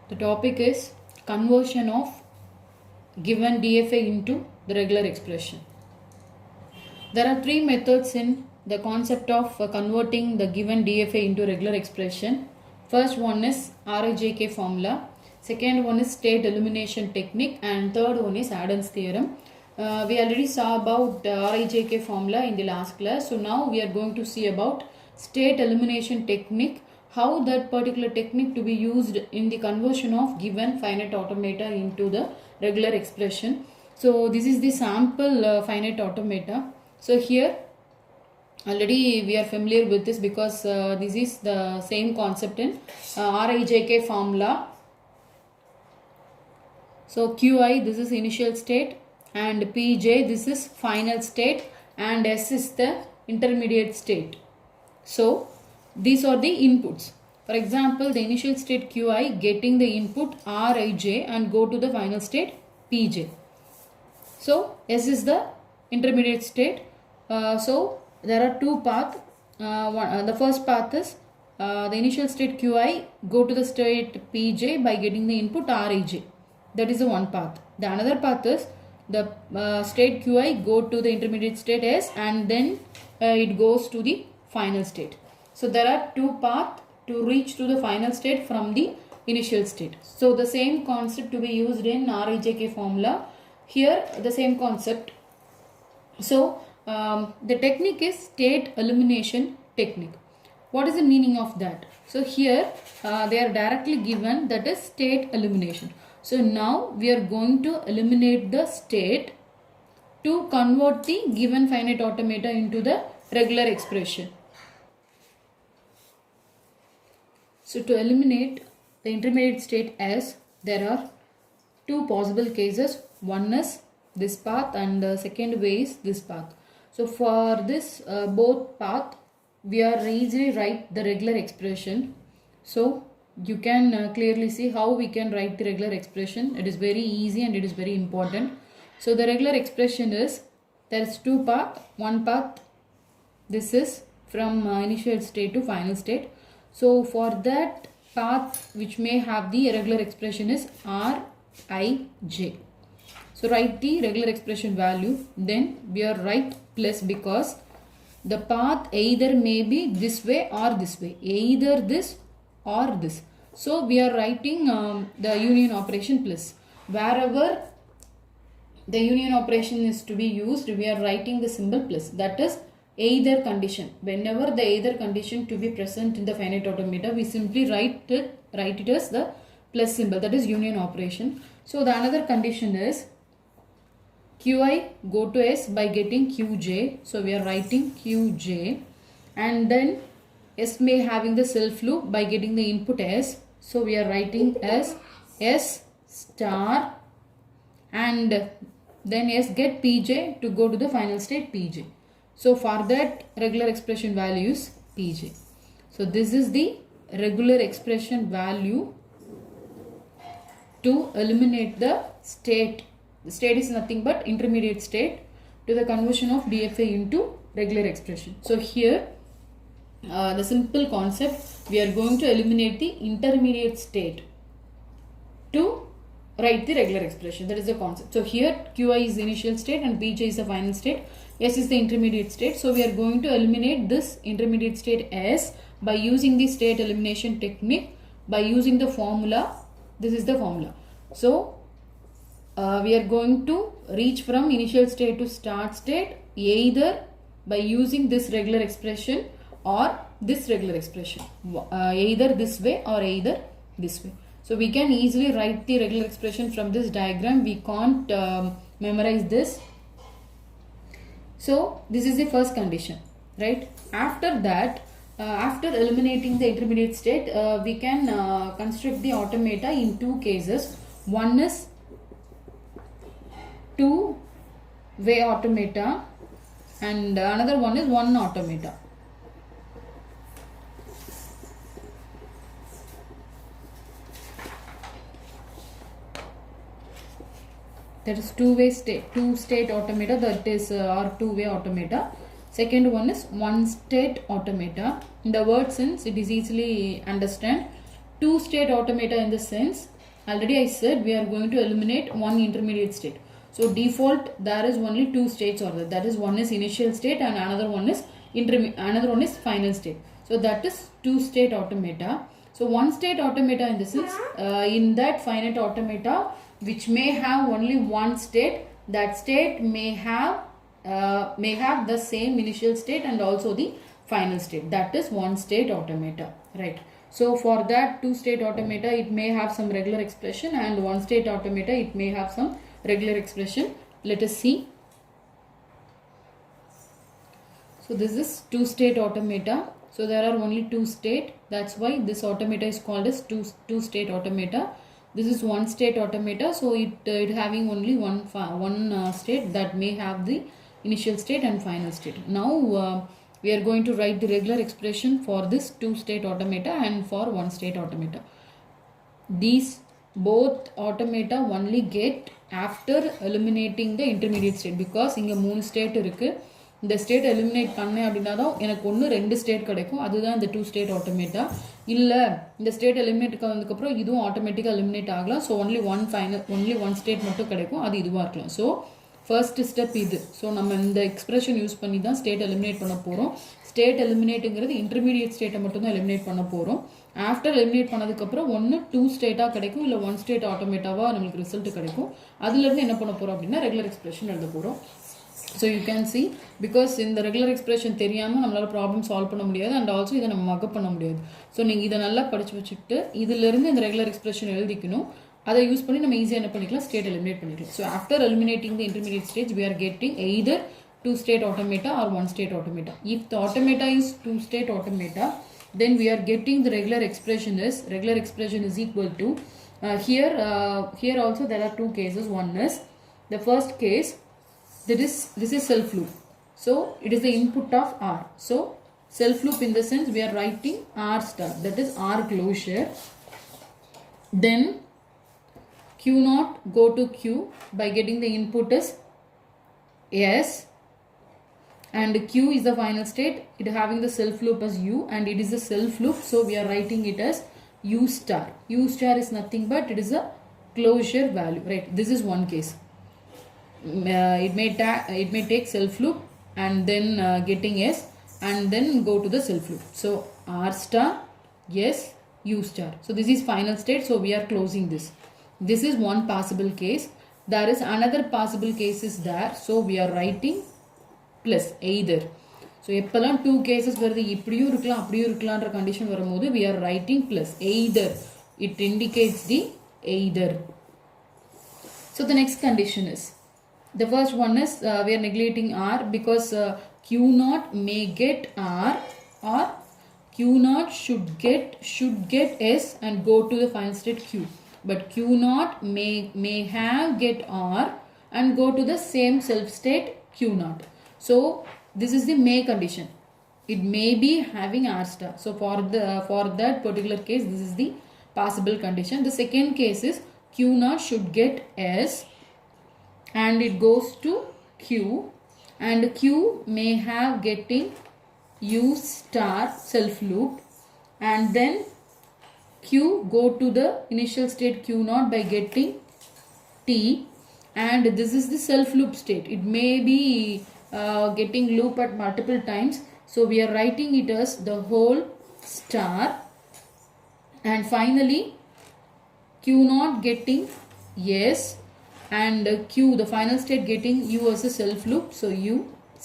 The topic is conversion of given DFA into the regular expression. There are three methods in the concept of converting the given DFA into regular expression. First one is RIJK formula, second one is state elimination technique, and third one is Adam's theorem. We already saw about RIJK formula in the last class, so now we are going to see about state elimination technique, how that particular technique to be used in the conversion of given finite automata into the regular expression. So this is the sample finite automata. So here already we are familiar with this because this is the same concept in RIJK formula. So Qi, this is initial state, and Pj, this is final state, and S is the intermediate state. So these are the inputs. For example, the initial state Qi getting the input Rij and go to the final state Pj. So S is the intermediate state. So there are two paths. The first path is the initial state Qi go to the state Pj by getting the input Rij. That is the one path. The another path is the state Qi go to the intermediate state S and then it goes to the final state. So there are two paths to reach to the final state from the initial state. So the same concept to be used in RIJK formula. Here the same concept. So the technique is state elimination technique. What is the meaning of that? So here they are directly given, that is state elimination. So now we are going to eliminate the state to convert the given finite automata into the regular expression. So to eliminate the intermediate state S, there are two possible cases. One is this path and the second way is this path. So for this both path, we are easily write the regular expression. So you can clearly see how we can write the regular expression. It is very easy and it is very important. So the regular expression is, there is two paths. One path, this is from initial state to final state. So for that path which may have the regular expression is Rij. So write the regular expression value, then we are write plus, because the path either may be this way or this way, either this or this. So we are writing the union operation plus. Wherever the union operation is to be used, we are writing the symbol plus, that is either condition. Whenever the either condition to be present in the finite automata, we simply write it as the plus symbol, that is union operation. So the another condition is Qi go to S by getting Qj. So we are writing Qj, and then S may having the self loop by getting the input S. So we are writing as S star, and then S get Pj to go to the final state Pj. So for that regular expression value is Pj. So this is the regular expression value to eliminate the state. The state is nothing but intermediate state to the conversion of DFA into regular expression. So here the simple concept, we are going to eliminate the intermediate state to write the regular expression. That is the concept. So here Qi is the initial state and Pj is the final state. S is the intermediate state. So we are going to eliminate this intermediate state S by using the state elimination technique, by using the formula. This is the formula. So we are going to reach from initial state to start state either by using this regular expression or this regular expression, either this way or either this way. So we can easily write the regular expression from this diagram. We can't memorize this. So this is the first condition, right? After that, after eliminating the intermediate state, we can construct the automata in two cases. One is two-way automata and another one is one automata. That is two-state automata, that is or two-way automata. Second one is one-state automata. In the word sense, it is easily understand. Two-state automata in the sense, already I said we are going to eliminate one intermediate state. So default there is only two states are there. That is, one is initial state and another one is final state. So that is two state automata. So one state automata in the sense in that finite automata which may have only one state, that state may have the same initial state and also the final state. That is one state automata, right? So for that two state automata it may have some regular expression, and one state automata it may have some regular expression. Let us see. So this is two state automata. So there are only two state. That's why this automata is called as two state automata. This is one state automata. So it having only one state that may have the initial state and final state. Now we are going to write the regular expression for this two state automata and for one state automata. These both automata only get after eliminating the intermediate state, because இங்க மூணு state இருக்கு. இந்த state eliminate பண்ணேன் அப்படின்னா தான் எனக்கு ஒன்று ரெண்டு ஸ்டேட் கிடைக்கும். அதுதான் இந்த டூ ஸ்டேட் ஆட்டோமேட்டா. இல்லை இந்த ஸ்டேட் எலிமினேட் வந்ததுக்கப்புறம் இதுவும் ஆட்டோமேட்டிக்காக எலிமினேட் ஆகலாம். ஸோ ஒன்லி ஒன் ஸ்டேட் மட்டும் கிடைக்கும், அது இதுவாக இருக்கலாம். ஸோ ஃபர்ஸ்ட் ஸ்டெப் இது. ஸோ நம்ம இந்த எக்ஸ்பிரஷன் யூஸ் பண்ணி தான் ஸ்டேட் எலிமினேட் பண்ண போகிறோம். ஸ்டேட் எலிமினேட்டுங்கிறது இன்டர்மீடியட் ஸ்டேட்டை மட்டும் தான் எலிமினேட் பண்ண போகிறோம். ஆஃப்டர் எலிமினேட் பண்ணதுக்கப்புறம் ஒன்று டூ ஸ்டேட்டாக கிடைக்கும், இல்லை ஒன் ஸ்டேட் ஆட்டோமேட்டாவாக நம்மளுக்கு ரிசல்ட் கிடைக்கும். அதுலேருந்து என்ன பண்ண போகிறோம் அப்படின்னா ரெகுலர் எக்ஸ்பிரஷன் எழுத போகிறோம். So you can see, because இந்த ரெகுலர் எக்ஸ்பிரஷன் தெரியாமல் நம்மளால் ப்ராப்ளம் சால்வ் பண்ண முடியாது, அண்ட் ஆல்சோ இதை நம்ம மக்கப் பண்ண முடியாது. ஸோ நீங்கள் இதை நல்லா படித்து வச்சுக்கிட்டு இதிலிருந்து இந்த ரெகுலர் எக்ஸ்பிரஷன் எழுதிக்கணும். அதை யூஸ் பண்ணி நம்ம ஈஸியாக என்ன பண்ணிக்கலாம், ஸ்டேட் எலிமினேட் பண்ணிக்கலாம். So after eliminating the intermediate stage we are getting either two state automata or one state automata. If the automata is two state automata, then we are getting the regular expression is equal to here also there are two cases. One is the first case, this is self loop. So it is the input of R. So self loop in the sense we are writing R star, that is R closure. Then Q naught go to Q by getting the input is S, and Q is the final state, it having the self loop as U, and it is a self loop. So we are writing it as U star. U star is nothing but it is a closure value, right? This is one case. It may take self loop and then getting S and then go to the self loop. So R star, S, U star. So this is final state. So we are closing this. This is one possible case. There is another possible case is there. So we are writing plus either. So எப்பெல்லாம் two cases வருது, இப்படியும் இருக்கலாம் அப்படியும் இருக்கலாம்ன்ற condition வரும்போது we are writing plus either. It indicates the either. So the next condition is, the first one is we are neglecting R because Q naught may get R, or Q naught should get S and go to the final state Q. But Q naught may have get R and go to the same self state Q naught. So this is the may condition. It may be having R star. So for that particular case, this is the possible condition. The second case is Q naught should get S and it goes to Q, and Q may have getting U star self loop, and then Q go to the initial state Q naught by getting T, and this is the self loop state. It may be getting loop at multiple times, so we are writing it as the whole star, and finally Q naught getting S and Q, the final state, getting U as a self loop, so U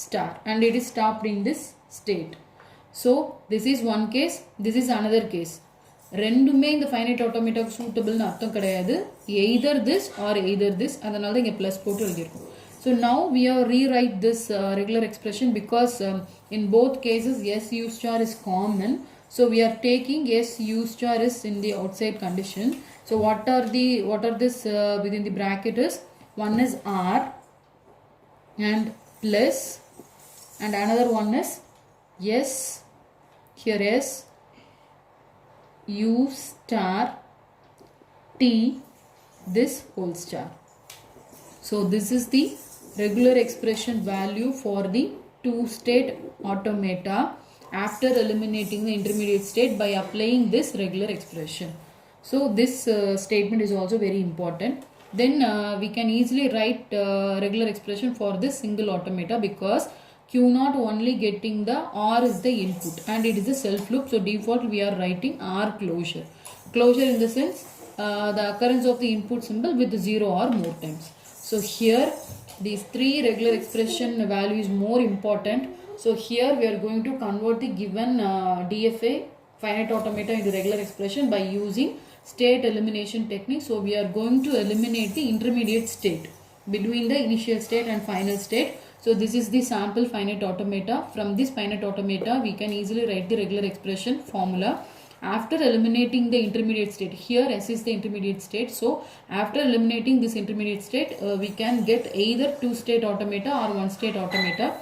star, and it is stopped in this state. So this is one case, this is another case. ரெண்டுமே இந்த finite ஆட்டோமேட்டாக்கு சூட்டபிள்னு அர்த்தம் கிடையாது. Either this or either this, அதனால தான் இங்கே plus போட்டு எழுதியிருக்கோம். So now we are rewrite this regular expression because in both cases S U star is common. So we are taking S U star is in the outside condition. So what are this within the bracket is, one is R and plus, and another one is S, here is U star T, this whole star. So this is the regular expression value for the two state automata after eliminating the intermediate state by applying this regular expression. So this statement is also very important. Then we can easily write regular expression for this single automata, because Q not only getting the R is the input and it is a self loop. So default we are writing R closure. Closure in the sense the occurrence of the input symbol with 0 or more times. So here these three regular expression value is more important. So here we are going to convert the given DFA finite automata into regular expression by using state elimination technique. So we are going to eliminate the intermediate state between the initial state and final state. So this is the sample finite automata. From this finite automata we can easily write the regular expression formula. After eliminating the intermediate state, here S is the intermediate state. So after eliminating this intermediate state, we can get either two state automata or one state automata.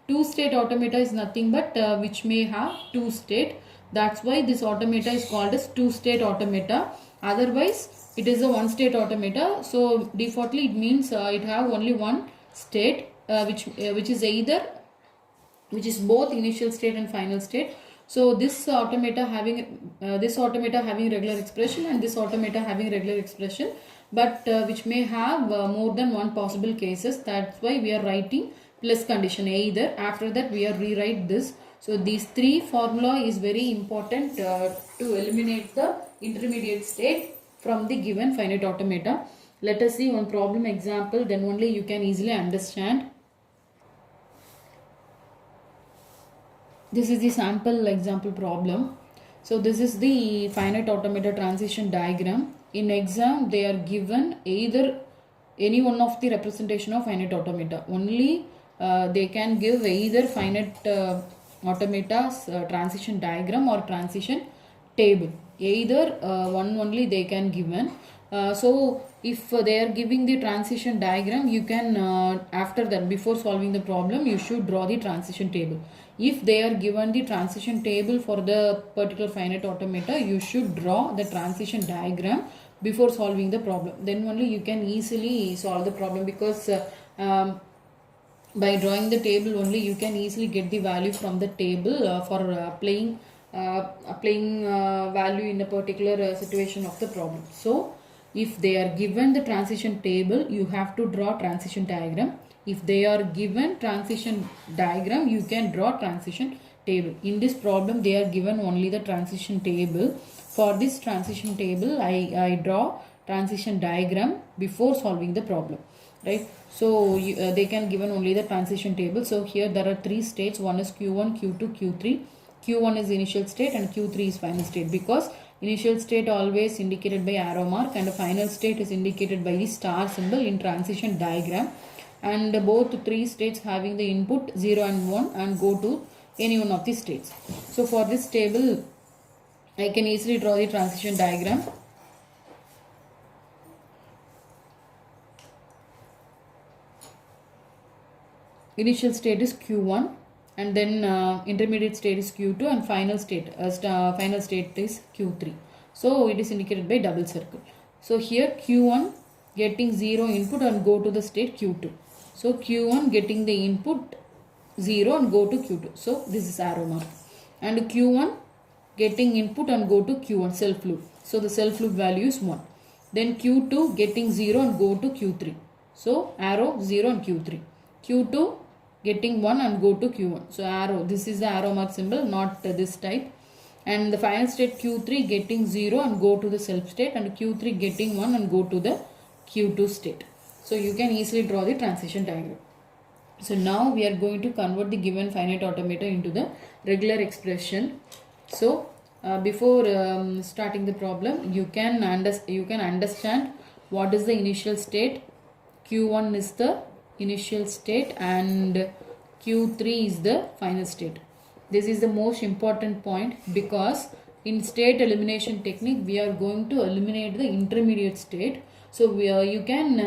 Two state automata is nothing but which may have two state. That's why this automata is called as two state automata. Otherwise it is a one state automata. So defaultly it means it have only one state which is either, which is both initial state and final state. So this automata having regular expression and this automata having regular expression, but which may have more than one possible cases. That's why we are writing plus condition either. After that we are rewrite this. So these three formula is very important to eliminate the intermediate state from the given finite automata. Let us see one problem example, then only you can easily understand. This is the sample example problem. So this is the finite automata transition diagram. In exam they are given either any one of the representation of finite automata. Only they can give either finite automata's transition diagram or transition table. Either one only they can given. So if they are giving the transition diagram, you can after that, before solving the problem, you should draw the transition table. If they are given the transition table for the particular finite automata, you should draw the transition diagram before solving the problem. Then only you can easily solve the problem, because by drawing the table only you can easily get the value from the table for applying value in a particular situation of the problem. So if they are given the transition table, you have to draw transition diagram. If they are given transition diagram, you can draw transition table. In this problem they are given only the transition table. For this transition table I draw transition diagram before solving the problem, right? So they can given only the transition table. So here there are three states. One is Q1, Q2, Q3. Q1 is initial state and Q3 is final state, because initial state always indicated by arrow mark and the final state is indicated by the star symbol in transition diagram. And both three states having the input 0 and 1 and go to any one of the states. So for this table I can easily draw the transition diagram. Initial state is Q1 and then intermediate state is Q2 and final state is Q3. So it is indicated by double circle. So here Q1 getting 0 input and go to the state Q2. So Q1 getting the input 0 and go to Q2. So this is arrow mark. And Q1 getting input and go to Q1 self loop. So the self loop value is 1. Then Q2 getting 0 and go to Q3. So arrow 0 and Q3. Q2 getting 1 and go to Q1. So arrow, this is the arrow mark symbol, not this type. And the final state Q3 getting 0 and go to the self state, and Q3 getting 1 and go to the Q2 state. So you can easily draw the transition diagram. So now we are going to convert the given finite automata into the regular expression. So before starting the problem, you can understand what is the initial state. Q1 is the initial state and Q3 is the final state. This is the most important point, because in state elimination technique we are going to eliminate the intermediate state. So you can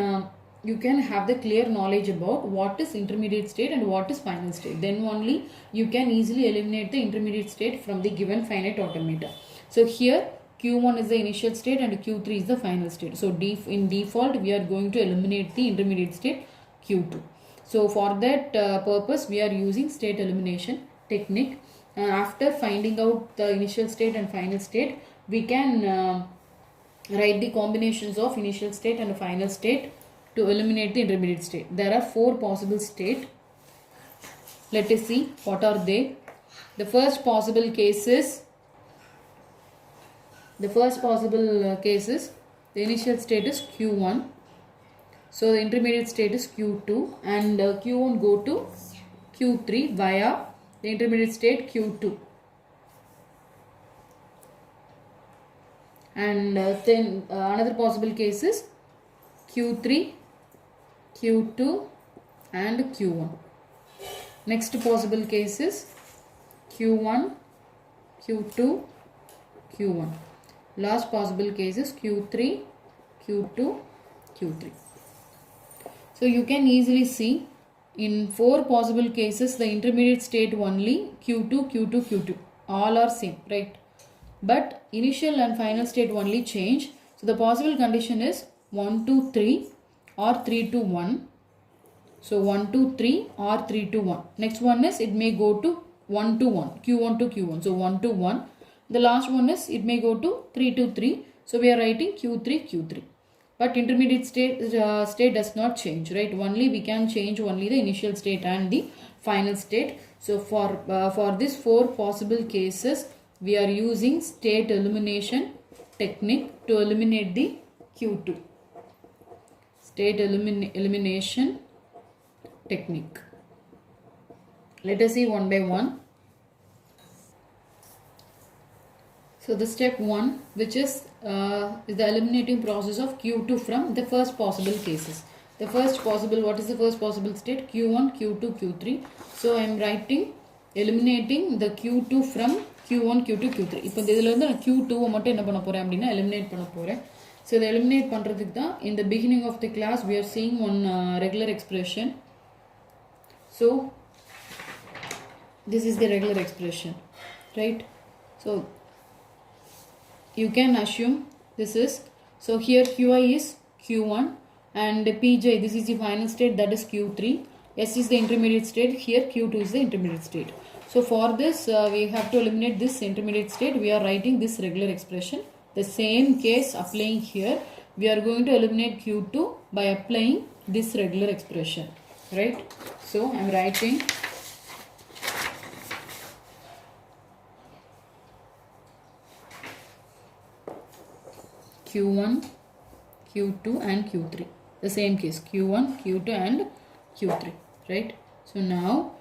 have the clear knowledge about what is intermediate state and what is final state. Then only you can easily eliminate the intermediate state from the given finite automata. So here Q1 is the initial state and Q3 is the final state. So in default we are going to eliminate the intermediate state Q2. So for that purpose we are using state elimination technique. After finding out the initial state and final state, we can write the combinations of initial state and final state to eliminate the intermediate state. There are 4 possible states. Let us see what are they. The first possible case is the initial state is Q1. So the intermediate state is Q2, and Q1 go to Q3 via the intermediate state Q2. And then another possible case is Q3, Q2 and Q1. Next possible case is Q1, Q2, Q1. Last possible case is Q3, Q2, Q3. So you can easily see in 4 possible cases the intermediate state only Q2, Q2, Q2 all are same, right? But initial and final state only change. So the possible condition is 1 to 3 or 3 to 1. So 1 to 3 or 3 to 1. Next one is it may go to 1 to 1, Q1 to Q1. So 1 to 1. The last one is it may go to 3 to 3. So we are writing Q3, Q3. But intermediate state does not change, right? Only we can change only the initial state and the final state. So for these 4 possible cases, we are using state elimination technique to eliminate the Q2. State elimination technique. Let us see one by one. So the step 1, which is the eliminating process of Q2 from the first possible cases. The first possible, what is the first possible state? Q1, Q2, Q3. So I am writing eliminating the Q2 from Q1, Q2, Q3. இப்போ இதில் வந்து நான் Q2 மட்டும் என்ன பண்ண போறேன் அப்படின்னா eliminate பண்ண போறேன். So இதை eliminate பண்றதுக்கு தான் in the beginning of the class we are seeing one regular expression. So this is the regular expression, right? So you can assume this is, so here Qi is Q1 and Pj, this is the final state, that is Q3. S is the intermediate state, here Q2 is the intermediate state. So for this we have to eliminate this intermediate state. We are writing this regular expression. The same case applying here, we are going to eliminate Q2 by applying this regular expression, right? So I am writing Q1, Q2 and Q3. The same case, Q1, Q2 and Q3, right? So now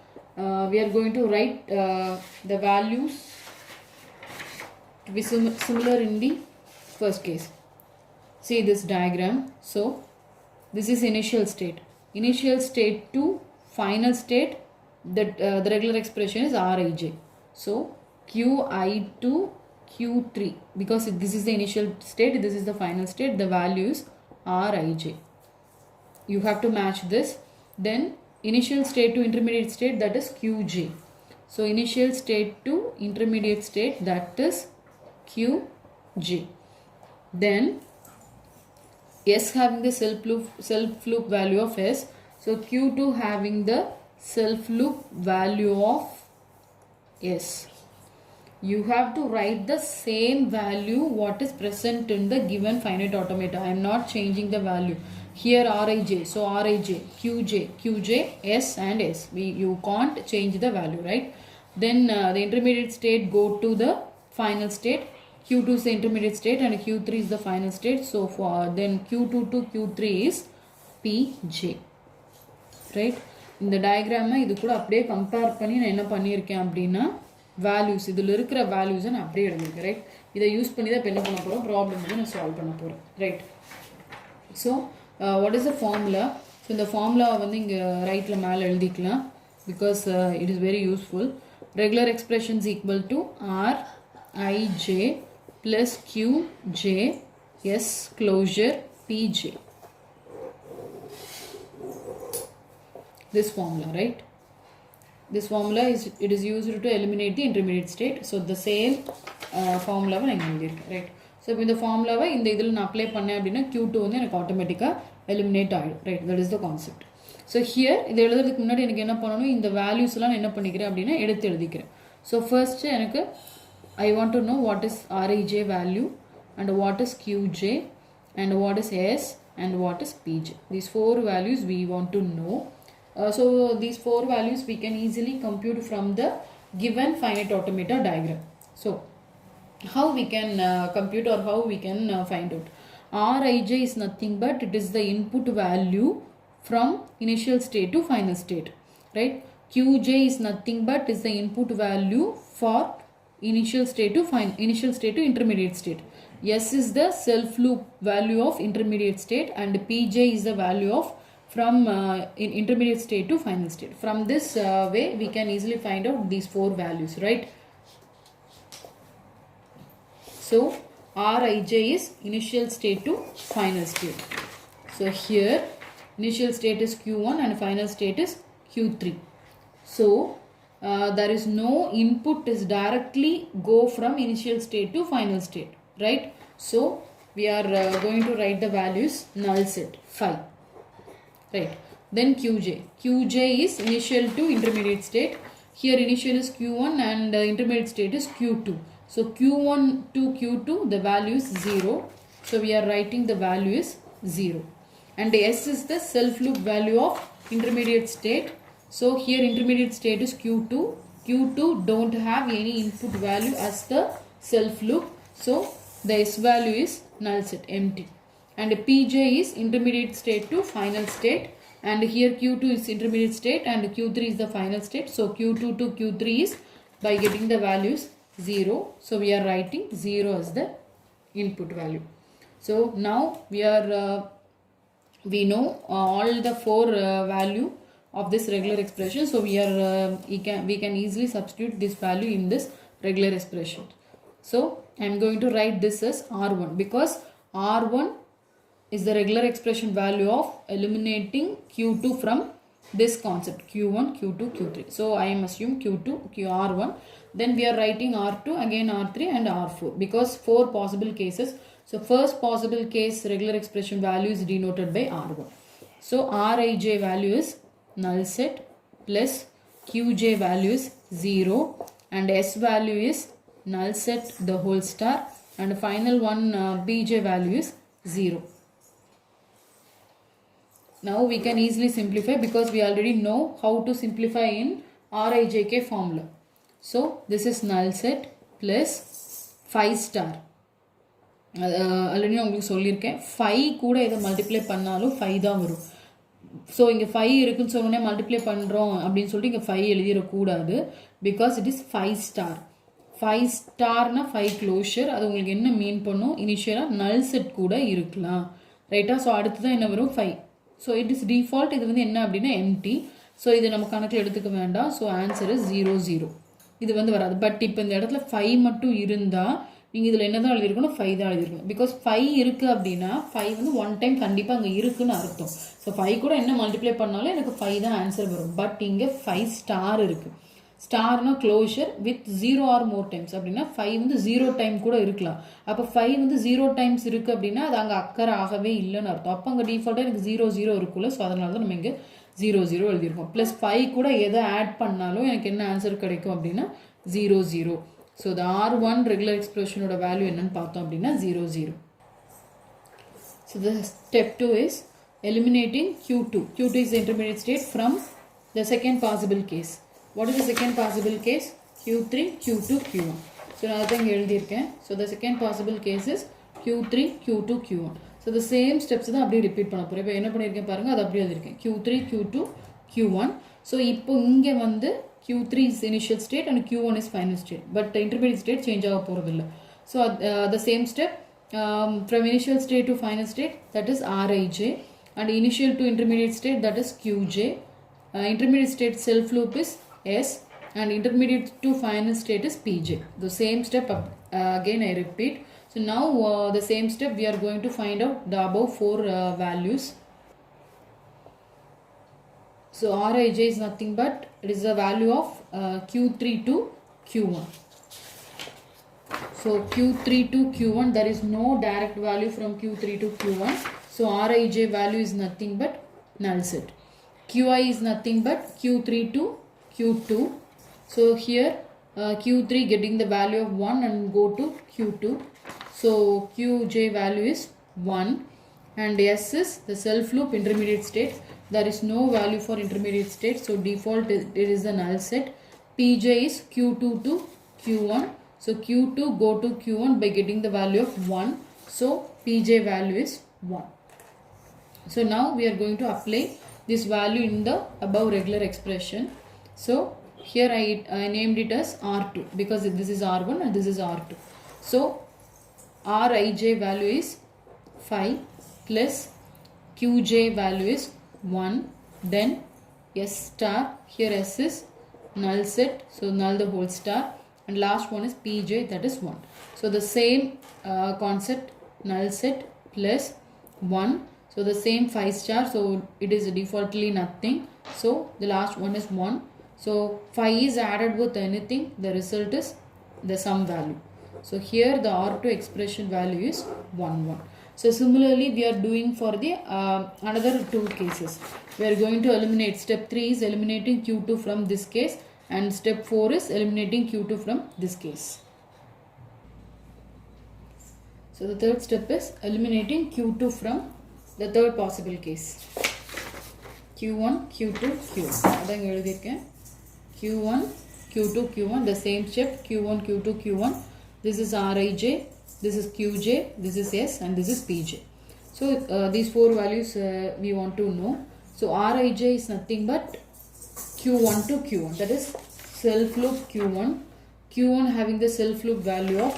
we are going to write the values to be similar in the first case. See this diagram. So this is initial state. Initial state to final state, that the regular expression is Rij. So Qi to Q3, because this is the initial state, this is the final state, the value is Rij. You have to match this. Then initial state to intermediate state, that is Qj. So initial state to intermediate state, that is Qj. Then S having the self loop value of S. So Q2 having the self loop value of S. You have to write the same value what is present in the given finite automata. I am not changing the value. Here Rij, so Rij, Qj, S and S. You can't change the value, right? Then the intermediate state go to the final state. Q2 is the intermediate state and Q3 is the final state. So for then Q2 to Q3 is Pj, right? இந்த டயக்ராமை இது கூட அப்படியே compare பண்ணி நான் என்ன பண்ணியிருக்கேன் அப்படின்னா values, இதில் இருக்கிற வேல்யூஸை நான் அப்படியே எழுதியிருக்கேன், ரைட்? இதை யூஸ் பண்ணி தான் இப்போ என்ன பண்ண போகிறோம், ப்ராப்ளம் வந்து நான் சால்வ் பண்ண போகிறேன், right? So what is the formula? So இந்த ஃபார்முலாவை வந்து இங்கே ரைட்டில் மேலே எழுதிக்கலாம், because it is very useful. Regular expressions equal to Rij plus Qj S closure Pj. This formula, right? This formula is used to eliminate the intermediate state. So the same formula I will right? So in the formula in the apply panna appadina Q2 வந்து எனக்கு ஆட்டோமேட்டிக்கா eliminate ஆயிடும், right? That is the concept. So here இத எழுதுறதுக்கு முன்னாடி எனக்கு என்ன பண்ணனும், இந்த values எல்லாம் என்ன பண்ணிக்கிறேன் அப்படினா எடுத்து எழுதிக்கிறேன். So first எனக்கு I want to know what is Rij value, and what is Qj, and what is S, and what is Pj. These four values we want to know. So these four values we can easily compute from the given finite automata diagram. So how we can compute, or how we can find out? Rij is nothing but it is the input value from initial state to final state, right? Qj is nothing but is the input value for initial state to intermediate state. S is the self loop value of intermediate state, and Pj is the value of from in intermediate state to final state. From this way we can easily find out these four values, right? So Rij is initial state to final state. So here initial state is Q1 and final state is Q3. So there is no input is directly go from initial state to final state, right? So we are going to write the values null set 5, right? Then Qj is initial to intermediate state. Here initial is Q1 and intermediate state is Q2. So Q1 to Q2 the value is 0. So we are writing the value is 0. And S is the self loop value of intermediate state. So here intermediate state is Q2. Q2 don't have any input value as the self loop. So the S value is null set, empty. And Pj is intermediate state to final state. And here Q2 is intermediate state and Q3 is the final state. So Q2 to Q3 is by getting the values 0. So we are writing 0 as the input value. So now we are we know all the four value of this regular expression. So we can easily substitute this value in this regular expression. So I am going to write this as R1 because R1 is the regular expression value of eliminating Q2 from this concept Q1, Q2, Q3. So I am assume Q2, R1. Then we are writing R2, again R3 and R4 because four possible cases. So first possible case regular expression value is denoted by R1. So Rij value is null set plus Qj value is 0 and S value is null set the whole star and final one Pj value is 0. Now we can easily simplify because we already know how to simplify in Rijk formula. So this is null set plus 5 star. Already உங்களுக்கு சொல்லியிருக்கேன் 5 கூட இதை multiply பண்ணாலும் 5 தான் வரும். So இங்கே 5 இருக்குன்னு சொன்னோடனே மல்டிப்ளை பண்ணுறோம் அப்படின்னு சொல்லிட்டு இங்கே 5 எழுதிடக்கூடாது பிகாஸ் இட் இஸ் 5 ஸ்டார். 5 ஸ்டார்னா 5 க்ளோஷர். அது உங்களுக்கு என்ன மீன் பண்ணும், இனிஷியலாக நல் செட் கூட இருக்கலாம், ரைட்டா? ஸோ அடுத்து தான் என்ன வரும் 5. So it is default. இது வந்து என்ன அப்படின்னா எம்டி. ஸோ இது நம்ம கணக்கில் எடுத்துக்க வேண்டாம். So answer is 0 0. இது வந்து வராது. பட் இப்போ இந்த இடத்துல 5 மட்டும் இருந்தால் நீங்கள் இதில் என்ன தான் எழுதிருக்கணும், 5 தான் எழுதிருக்கணும். பிகாஸ் 5 இருக்குது அப்படின்னா 5 வந்து ஒன் டைம் கண்டிப்பாக அங்கே இருக்குன்னு அர்த்தம். ஸோ 5 கூட என்ன மல்டிப்ளை பண்ணாலும் எனக்கு 5 தான் ஆன்சர் வரும். பட் இங்கே 5 ஸ்டார் இருக்குது. ஸ்டார்னா closure with 0 or more times அப்படின்னா 5 வந்து 0 டைம் கூட இருக்கலாம். அப்போ 5 வந்து 0 டைம்ஸ் இருக்குது அப்படின்னா அது அங்கே அக்கறை ஆகவே இல்லைன்னு அர்த்தம். அப்போ அங்கே டிஃபால்ட்டாக எனக்கு 0 0 இருக்குல்ல. ஸோ அதனால தான் நம்ம இங்கே 0 0 எழுதியிருக்கோம். ப்ளஸ் 5 கூட எதை ஆட் பண்ணாலும் எனக்கு என்ன ஆன்சர் கிடைக்கும் அப்படின்னா 0 0. ஸோ the R1 ரெகுலர் எக்ஸ்பிரஷனோட வேல்யூ என்னன்னு பார்த்தோம் அப்படின்னா 0 0. So the step 2 is eliminating Q2. Q2 is the intermediate state from the second possible case. What is the second possible case? Q3, Q2, Q1. So நான் அதை இங்கே எழுதியிருக்கேன். So the second possible case is Q3, Q2, Q1. So the same steps தான் அப்படியே repeat பண்ண போகிறேன். இப்போ என்ன பண்ணியிருக்கேன் பாருங்கள், அது அப்படியே எழுதியிருக்கேன். Q3, Q2, Q1. ஸோ இப்போ இங்கே வந்து Q3 is initial state and Q1 is final state. But the intermediate state change ஆக போகிறதில்ல. So the same step from initial state to final state, that is Rij, and initial to intermediate state, that is Qj. Intermediate state self loop is S and intermediate to final state is Pj. The same step again I repeat. So now the same step we are going to find out the above four values. So Rij is nothing but it is the value of Q3 to Q1. So Q3 to Q1, there is no direct value from Q3 to Q1. So Rij value is nothing but null set. Qi is nothing but Q3 to Q2. So here Q3 getting the value of 1 and go to Q2. So Qj value is 1 and S is the self loop intermediate state. There is no value for intermediate state, so default it is the null set. Pj is Q2 to Q1. So Q2 go to Q1 by getting the value of 1. So Pj value is 1. So now we are going to apply this value in the above regular expression. So here I named it as R2 because this is R1 and this is R2. So Rij value is 5 plus Qj value is 1. Then S star, here S is null set, so null the whole star, and last one is Pj, that is 1. So the same concept, null set plus 1. So the same 5 star, so it is defaultly nothing. So the last one is 1. So 5 is added with anything, the result is the sum value. So here the R2 expression value is 1, 1. So similarly we are doing for the another two cases. We are going to eliminate, step 3 is eliminating Q2 from this case and step 4 is eliminating Q2 from this case. So the third step is eliminating Q2 from the third possible case. Q1, Q2, Q1. Q1, Q2, Q1, the same step, Q1, Q2, Q1. This is Rij, this is Qj, this is S and this is Pj. So these four values we want to know. So Rij is nothing but Q1 to Q1, that is self loop Q1. Q1 having the self loop value of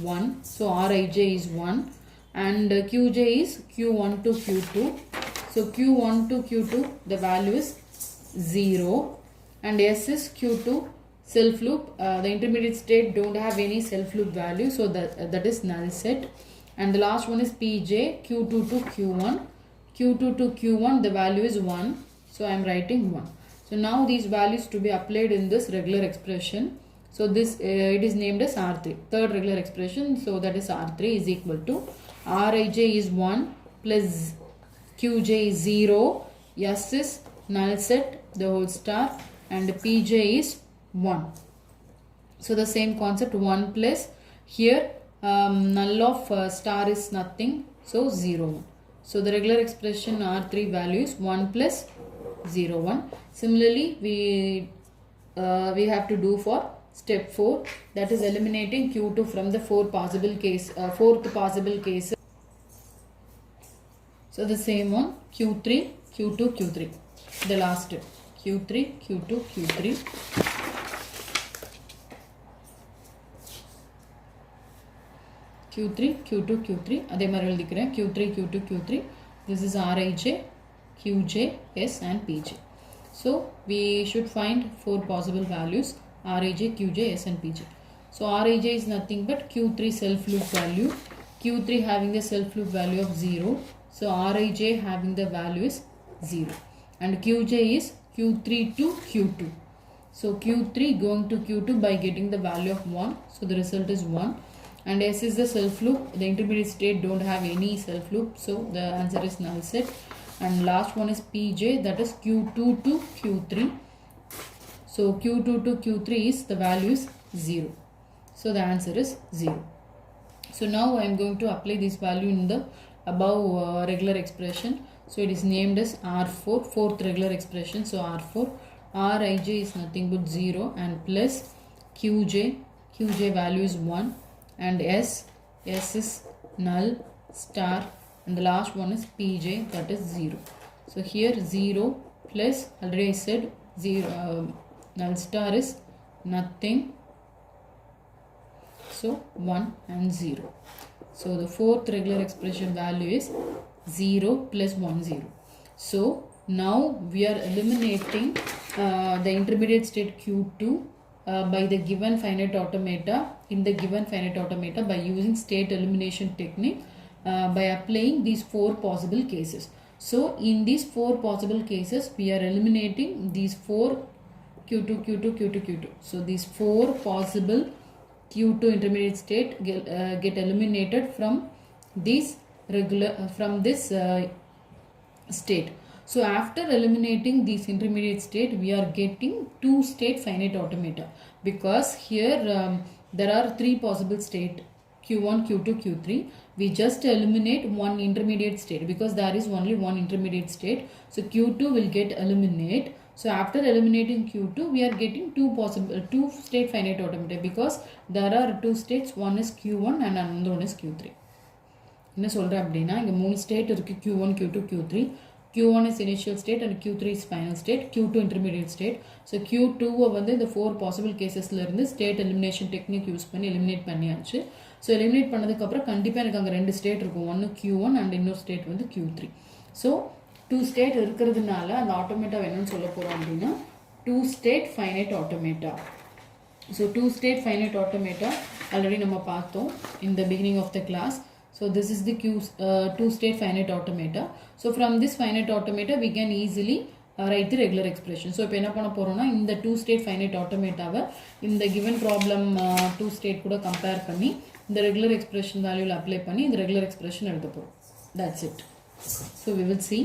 1, so Rij is 1 and Qj is Q1 to Q2. So Q1 to Q2 the value is 0 and S is Q2 self loop. The intermediate state don't have any self loop value, so that is null set. And the last one is Pj, Q2 to Q1. Q2 to Q1 the value is 1, so I am writing 1. So now these values to be applied in this regular expression. So this it is named as R3, third regular expression. So that is R3 is equal to Rij is 1 plus Qj is 0, S is null set the whole star and Pj is 1. So the same concept, 1 plus here null of star is nothing, so 0. So the regular expression R3 value is 1 plus 0, 1. Similarly we have to do for step 4, that is eliminating Q2 from the fourth possible case. So the same one, Q3, Q2, Q3, the last step, Q3, Q2, Q3. Q3, Q2, Q3, adhe mari dikh rahe Q3, Q2, Q3. This is Rij, Qj, S and Pj. So we should find four possible values, Rij, Qj, S and Pj. So Rij is nothing but Q3 self loop value, Q3 having the self loop value of 0. So Rij having the value is 0 and Qj is Q3 to Q2. So Q3 going to Q2 by getting the value of 1. So the result is 1. And S is the self loop. The intermediate state don't have any self loop. So the answer is null set. And last one is Pj, that is Q2 to Q3. So Q2 to Q3 is the value is 0. So the answer is 0. So now I am going to apply this value in the above regular expression. So it is named as R4, fourth regular expression. So R4, Rij is nothing but 0 and plus Qj value is 1 and S is null star and the last one is Pj, that is 0. So here 0 plus, already I said 0, null star is nothing, so 1 and 0. So the fourth regular expression value is 0 plus 1, 0. So now we are eliminating the intermediate state Q2 by the given finite automata, in the given finite automata by using state elimination technique by applying these four possible cases. So in these four possible cases we are eliminating these four Q2, Q2, Q2, Q2. So these four possible Q2 intermediate state get eliminated from this state. So after eliminating this intermediate state, we are getting two state finite automata, because here there are three possible state Q1, Q2, Q3. We just eliminate one intermediate state because there is only one intermediate state. So Q2 will get eliminate. So after eliminating Q2, we are getting two state finite automata because there are two states. One is Q1 and another one is Q3. என்ன சொல்கிறேன் அப்படின்னா இங்கே 3 state இருக்குது, Q1, Q2, Q3. Q1 is initial state and Q3 is final state, Q2 intermediate state. So Q2 வந்து இந்த 4 possible casesல இருந்து state elimination technique use பண்ணி eliminate பண்ணியாச்சு. ஸோ எலிமினேட் பண்ணதுக்கப்புறம் கண்டிப்பாக எனக்கு அங்கே 2 ஸ்டேட் இருக்கும், ஒன்று Q1 அண்ட் இன்னொரு ஸ்டேட் வந்து Q3. ஸோ 2 ஸ்டேட் இருக்கிறதுனால அந்த ஆட்டோமேட்டா என்னன்னு சொல்ல போகிறோம் அப்படின்னா 2 state finite automata. So 2 state finite automata already நம்ம பார்த்தோம் in the beginning of the class. So this is the 2 state finite automata. So from this finite automata we can easily write the regular expression. So இப்போ என்ன பண்ண போறோம்னா இந்த 2 state finite automataவை இந்த given problem 2 state கூட compare பண்ணி இந்த regular expression value apply பண்ணி இந்த regular expression எழுத போறோம். That's it. So we will see.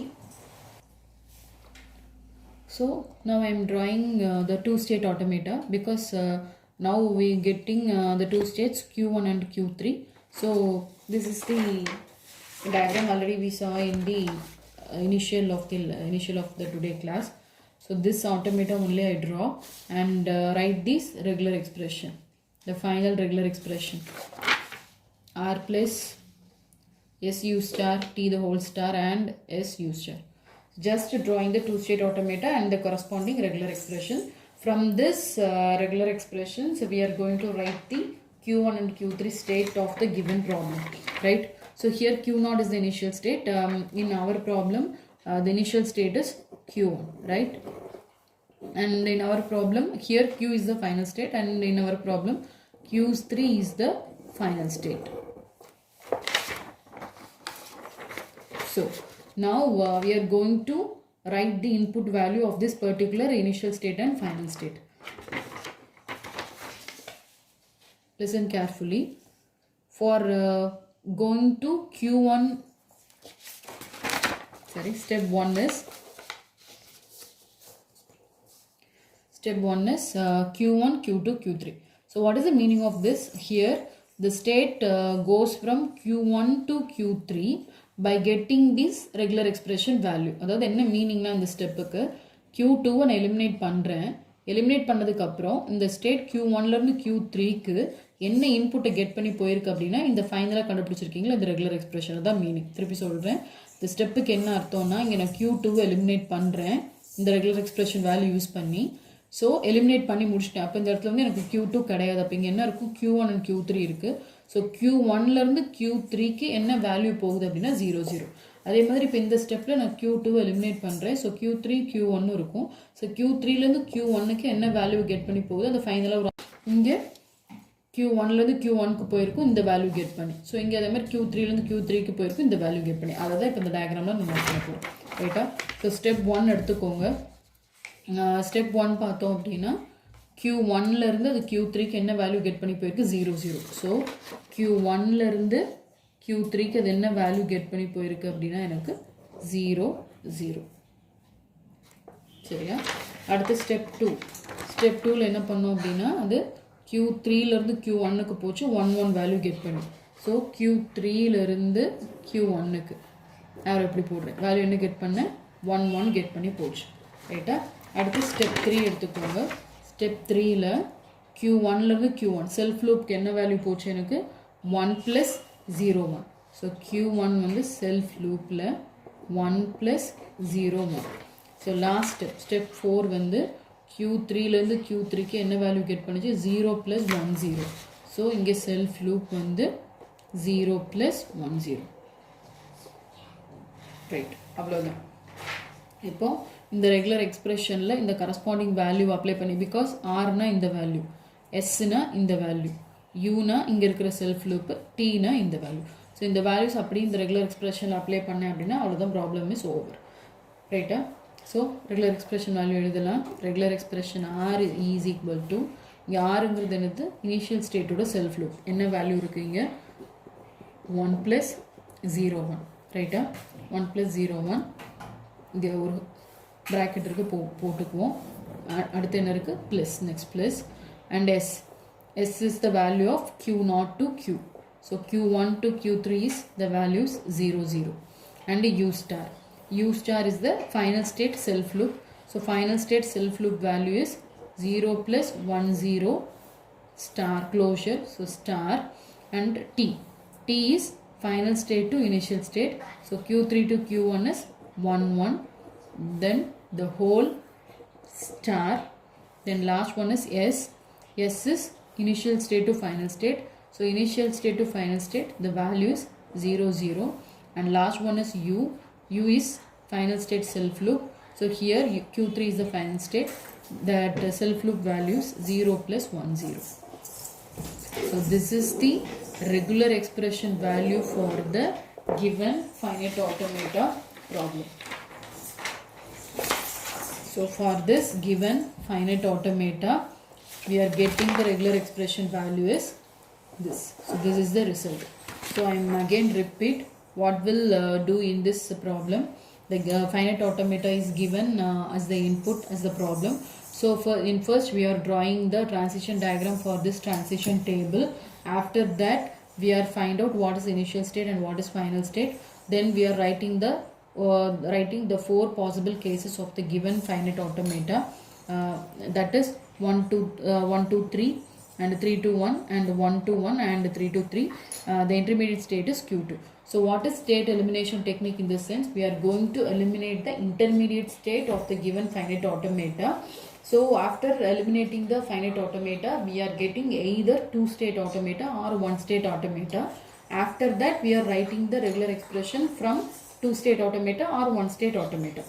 So now I am drawing the 2 state automata because now we getting the 2 states Q1 and Q3. So this is the diagram already we saw in the initial of the today class. So this automata only I draw and write this regular expression, the final regular expression, r plus su star t the whole star and su star. Just drawing the 2 state automata and the corresponding regular expression. From this regular expressions we are going to write the Q1 and Q3 state of the given problem, right? So here Q0 is the initial state. In our problem the initial state is Q1, right? And in our problem here Q is the final state and in our problem Q3 is the final state. So now we are going to write the input value of this particular initial state and final state. Listen carefully. For going to Q1, step 1 is Q1, Q2, Q3. So what is the meaning of this? Here the state goes from Q1 to Q3 by getting this regular expression value. அதாவது என்ன மீனிங்னா இந்த ஸ்டெப்புக்கு Q2 நான் eliminate பண்ணுறேன். Eliminate பண்ணதுக்கு அப்புறம் இந்த state Q1ல இருந்து Q3க்கு என்ன இன்புட்டை கெட் பண்ணி போயிருக்கு அப்படின்னா இந்த ஃபைனலாக கண்டுபிடிச்சிருக்கீங்களா இந்த ரெகுலர் எக்ஸ்பிரஷன் தான் மீனிங். திருப்பி சொல்கிறேன், இந்த ஸ்டெப்புக்கு என்ன அர்த்தம்னா இங்கே நான் Q2 எலிமினேட் பண்ணுறேன் இந்த ரெகுலர் எக்ஸ்பிரஷன் வேல்யூ யூஸ் பண்ணி. ஸோ எலிமினேட் பண்ணி முடிச்சிட்டேன். அப்போ இந்த இடத்துல வந்து எனக்கு Q2 கிடையாது. அப்போ இங்கே என்ன இருக்கும், Q1 and Q3 இருக்குது. ஸோ Q1லேருந்து Q3க்கு என்ன வேல்யூ போகுது அப்படின்னா 0 0. அதே மாதிரி இப்போ இந்த ஸ்டெப்பில் நான் Q2 எலிமினேட் பண்ணுறேன். ஸோ Q3 Q1 இருக்கும். ஸோ Q3லேருந்து Q1க்கு என்ன வேல்யூ கெட் பண்ணி போகுது அந்த ஃபைனலாக ஒரு இங்கே Q1லேருந்து Q1க்கு போயிருக்கும் இந்த வேல்யூ கெட் பண்ணி. ஸோ இங்கே அதே மாதிரி Q3லேருந்து Q3க்கு போயிருக்கும் இந்த வேல்யூ கெட் பண்ணி. அதை தான் இப்போ இந்த டயக்ராமில் நம்ம பண்ண போகிறோம், ரைட்டா? ஸோ ஸ்டெப் 1 எடுத்துக்கோங்க. ஸ்டெப் 1 பார்த்தோம் அப்படின்னா Q1லேருந்து அது Q3க்கு என்ன வேல்யூ கெட் பண்ணி போயிருக்கு 0 0. ஸோ Q1லேருந்து Q3க்கு அது என்ன வேல்யூ கெட் பண்ணி போயிருக்கு அப்படின்னா எனக்கு 0 0. சரியா? அடுத்து ஸ்டெப் 2. ஸ்டெப் 2ல் என்ன பண்ணோம் அப்படின்னா அது Q3லேருந்து Q1க்கு போச்சு 1 1 வேல்யூ கெட் பண்ணி. ஸோ Q3லேருந்து Q1க்கு யார் எப்படி போடுறேன் வேல்யூ என்ன கெட் பண்ணேன் 1 1 கெட் பண்ணி போச்சு, ரைட்டா? அடுத்து ஸ்டெப் 3 எடுத்துக்கோங்க. ஸ்டெப் 3ல் Q1லேருந்து Q1 செல்ஃப் லூப்க்கு என்ன வேல்யூ போச்சு எனக்கு 1 + 0 1. ஸோ Q1 வந்து செல்ஃப் லூப்பில் 1 + 0 1. ஸோ லாஸ்ட் ஸ்டெப் 4 வந்து Q3லேருந்து Q3க்கு என்ன வேல்யூ கெட் பண்ணிச்சு 0 + 1 0. ஸோ இங்கே செல்ஃப் லூப் வந்து 0 + 1 0, ரைட்? அவ்வளோதான். இப்போ இந்த ரெகுலர் எக்ஸ்பிரஷனில் இந்த கரஸ்பாண்டிங் வேல்யூ அப்ளை பண்ணி, பிகாஸ் ஆர்னா இந்த வேல்யூ, எஸ்னா இந்த வேல்யூ, யூனா இங்கே இருக்கிற செல்ஃப் லூப்பு, டீனா இந்த வேல்யூ. ஸோ இந்த வேல்யூஸ் அப்படி இந்த ரெகுலர் எக்ஸ்பிரஷனில் அப்ளை பண்ணேன் அப்படின்னா அவ்வளோதான், ப்ராப்ளம் இஸ் ஓவர், ரைட்டா? ஸோ ரெகுலர் எக்ஸ்பிரஷன் வேல்யூ எழுதலாம். Regular expression R is equal to இங்கே ஆறுங்கிறது என்னது இனிஷியல் ஸ்டேட்டோட செல்ஃப் லூப். என்ன வேல்யூ இருக்குது இங்கே 1 + 0 1, ரைட்டா? 1 + 0 1. இங்கே ஒரு ப்ராக்கெட் இருக்குது, போட்டுக்குவோம். அடுத்து என்ன இருக்குது plus, next plus and S. S is the value of Q0 to Q, So Q1 to Q3 is the values 0, 0. And U star. U star is the final state self loop. So final state self loop value is 0 plus 1, 0 star closure. So star and T. T is final state to initial state. So Q3 to Q1 is 1, 1. Then the whole star. Then last one is S. S is initial state to final state. So initial state to final state, the value is 0, 0. And last one is U. U is final state self loop. So here Q3 is the final state. That self loop values 0 plus 1, 0. So this is the regular expression value for the given finite automata problem. So for this given finite automata, we are getting the regular expression value is this. So this is the result. So I am again repeat what will do in this problem. The finite automata is given as the input as the problem. So in first we are drawing the transition diagram for this transition table. After that we are find out what is initial state and what is final state. Then we are writing the 4 possible cases of the given finite automata. That is 1 to 3 and 3 to 1 and 1 to 1 and 3 to 3. The intermediate state is Q2. So what is state elimination technique in this sense? We are going to eliminate the intermediate state of the given finite automata. So after eliminating the finite automata, we are getting either 2-state automata or 1-state automata. After that, we are writing the regular expression from 2-state automata or 1-state automata.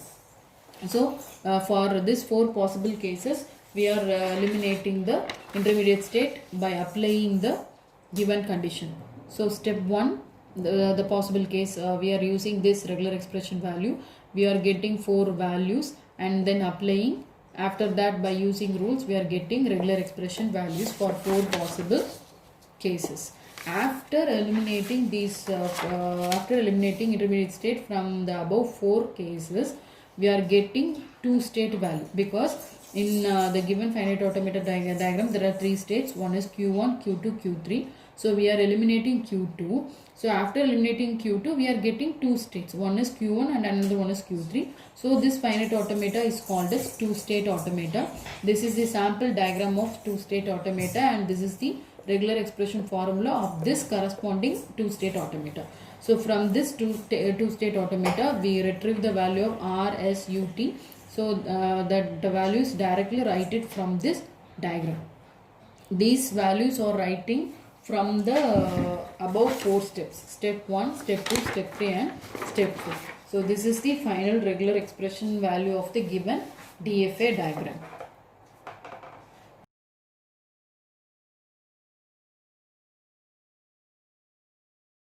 So for this 4 possible cases, we are eliminating the intermediate state by applying the given condition. So step 1, the possible case, we are using this regular expression value. We are getting 4 values and then applying. After that, by using rules, we are getting regular expression values for 4 possible cases. After eliminating these, after eliminating intermediate state from the above 4 cases, we are getting 2-state value, because in the given finite automata diagram there are 3 states. One is Q1, Q2, Q3. So we are eliminating Q2. So after eliminating Q2, we are getting 2 states. One is Q1 and another one is Q3. So this finite automata is called as 2-state automata. This is the sample diagram of 2-state automata, and this is the regular expression formula of this corresponding 2-state automata. So from this 2-state automata, we retrieve the value of R, S, U, T. So that the values directly write it from this diagram. These values are writing from the above 4 steps. Step 1, step 2, step 3 and step 4. So this is the final regular expression value of the given DFA diagram.